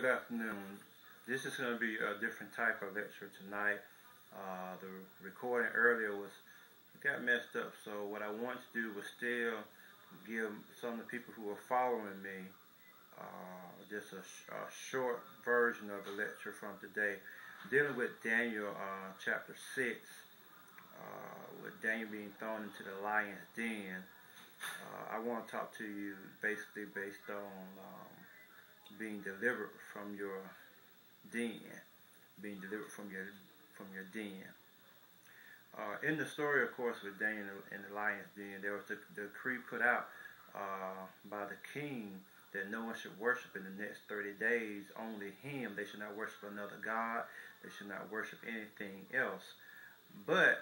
Good afternoon. This is going to be a different type of lecture tonight. The recording earlier got messed up, so what I want to do was still give some of the people who are following me just a short version of the lecture from today, dealing with Daniel chapter 6, with Daniel being thrown into the lion's den. I want to talk to you basically based on being delivered from your den, being delivered from your den. In the story, of course, with Daniel in the lion's den, there was the decree put out by the king that no one should worship in the next 30 days, only him. They should not worship another god. They should not worship anything else. But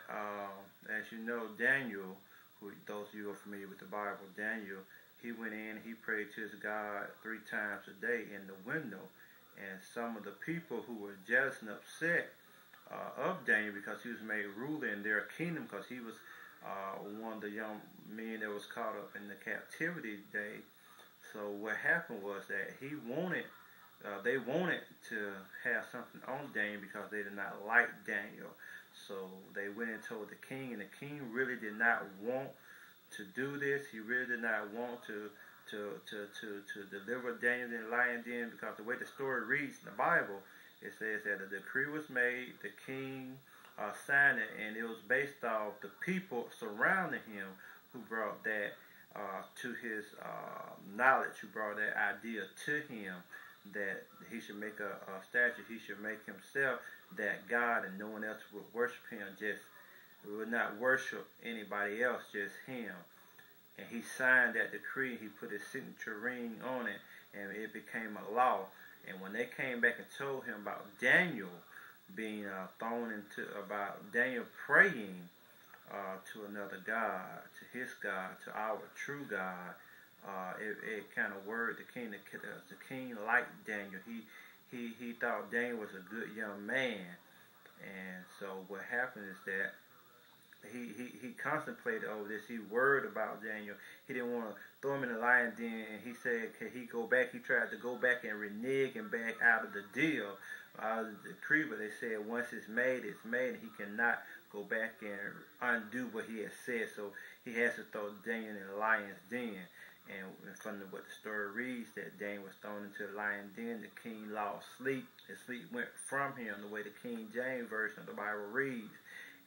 as you know, Daniel, those of you who are familiar with the Bible, Daniel, he went in, he prayed to his God 3 times a day in the window. And some of the people who were jealous and upset of Daniel because he was made ruler in their kingdom, because he was one of the young men that was caught up in the captivity day. So what happened was that they wanted to have something on Daniel because they did not like Daniel. So they went and told the king, and the king really did not want to do this. He really did not want to deliver Daniel in the lion's den, because the way the story reads in the Bible, it says that a decree was made, the king signed it, and it was based off the people surrounding him who brought that to his knowledge, who brought that idea to him, that he should make a statue, he should make himself that God, and no one else would worship him, would not worship anybody else, just him. And he signed that decree, he put his signature ring on it, and it became a law. And when they came back and told him about Daniel being thrown into, about Daniel praying to another God, to his God, to our true God, it kind of worried the king. The king liked Daniel. He thought Daniel was a good young man. And so what happened is that he contemplated over this. He worried about Daniel. He didn't want to throw him in the lion's den, and he said, can he go back? He tried to go back and renege and back out of the deal, out of the decree, but they said once it's made, and he cannot go back and undo what he had said. So he has to throw Daniel in the lion's den. And from what the story reads, that Daniel was thrown into the lion's den, the king lost sleep. His sleep went from him, the way the King James version of the Bible reads,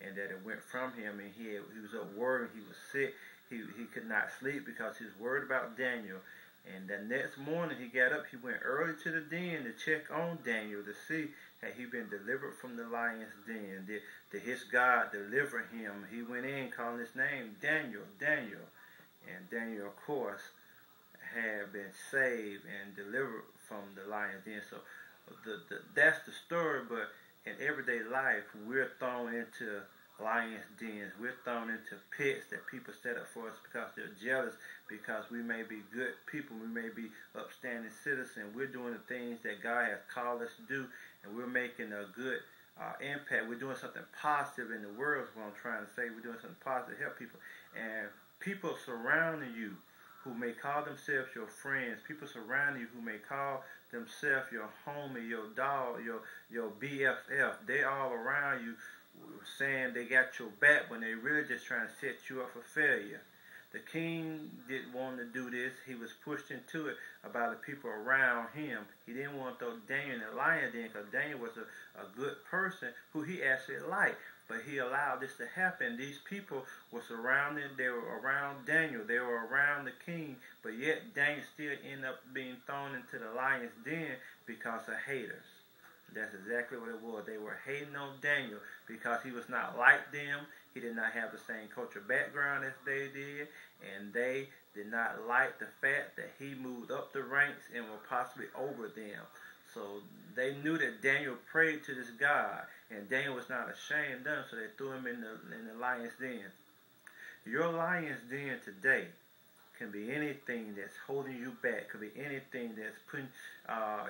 and that it went from him, and he was up worried, he was sick, he could not sleep because he was worried about Daniel. And the next morning he got up, he went early to the den to check on Daniel to see had he been delivered from the lion's den. Did his God deliver him? He went in calling his name Daniel, Daniel. And Daniel, of course, had been saved and delivered from the lion's den. So that's the story, but in everyday life, we're thrown into lions' dens. We're thrown into pits that people set up for us because they're jealous, because we may be good people, we may be upstanding citizens. We're doing the things that God has called us to do, and we're making a good impact. We're doing something positive in the world is what I'm trying to say. We're doing something positive to help people. And people surrounding you who may call themselves your friends, people surrounding you who may call themselves your homie, your dog, your BFF, they all around you saying they got your back when they really just trying to set you up for failure. The king didn't want to do this. He was pushed into it by the people around him. He didn't want to throw Daniel in the lion's den because Daniel was a good person who he actually liked. But he allowed this to happen. These people were surrounding, they were around Daniel, they were around the king, but yet Daniel still ended up being thrown into the lion's den because of haters. That's exactly what it was. They were hating on Daniel because he was not like them. He did not have the same cultural background as they did, and they did not like the fact that he moved up the ranks and was possibly over them. So they knew that Daniel prayed to this God, and Daniel was not ashamed of them, so they threw him in the lion's den. Your lion's den today can be anything that's holding you back, could be anything that's putting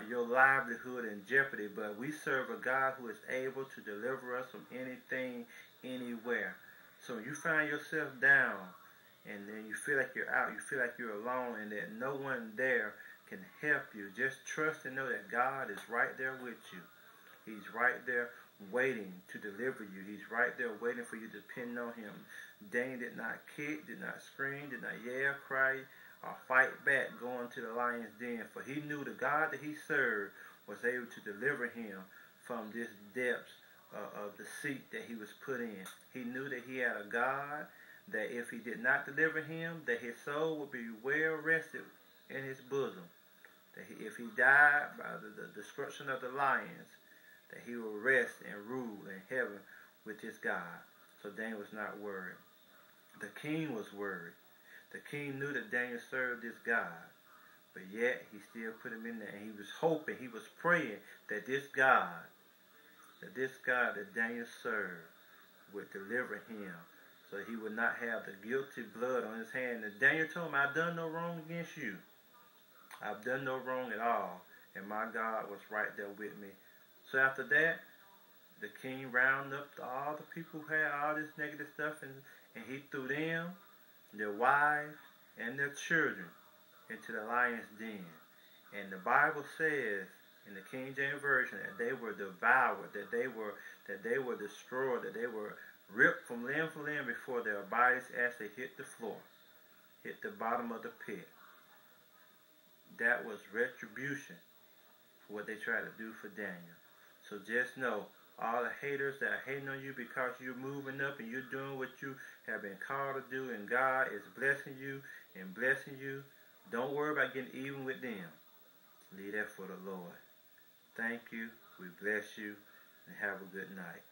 your livelihood in jeopardy, but we serve a God who is able to deliver us from anything, anywhere. So when you find yourself down, and then you feel like you're out, you feel like you're alone, and that no one there can help you. Just trust and know that God is right there with you. He's right there waiting to deliver you. He's right there waiting for you to depend on him. Daniel did not kick, did not scream, did not yell, cry, or fight back going to the lion's den. For he knew the God that he served was able to deliver him from this depths of the seat that he was put in. He knew that he had a God that if he did not deliver him, that his soul would be well rested in his bosom. That if he died by the destruction of the lions, that he will rest and rule in heaven with his God. So Daniel was not worried. The king was worried. The king knew that Daniel served this God, but yet he still put him in there. And he was hoping, he was praying that this God that Daniel served would deliver him, so he would not have the guilty blood on his hand. And Daniel told him, I've done no wrong against you. I've done no wrong at all, and my God was right there with me. So after that, the king rounded up all the people who had all this negative stuff, and he threw them, their wives, and their children into the lion's den. And the Bible says in the King James Version that they were devoured, that they were destroyed, that they were ripped from limb for limb before their bodies actually hit the floor, hit the bottom of the pit. That was retribution for what they tried to do for Daniel. So just know, all the haters that are hating on you because you're moving up and you're doing what you have been called to do, and God is blessing you and blessing you, don't worry about getting even with them. Leave that for the Lord. Thank you. We bless you, and have a good night.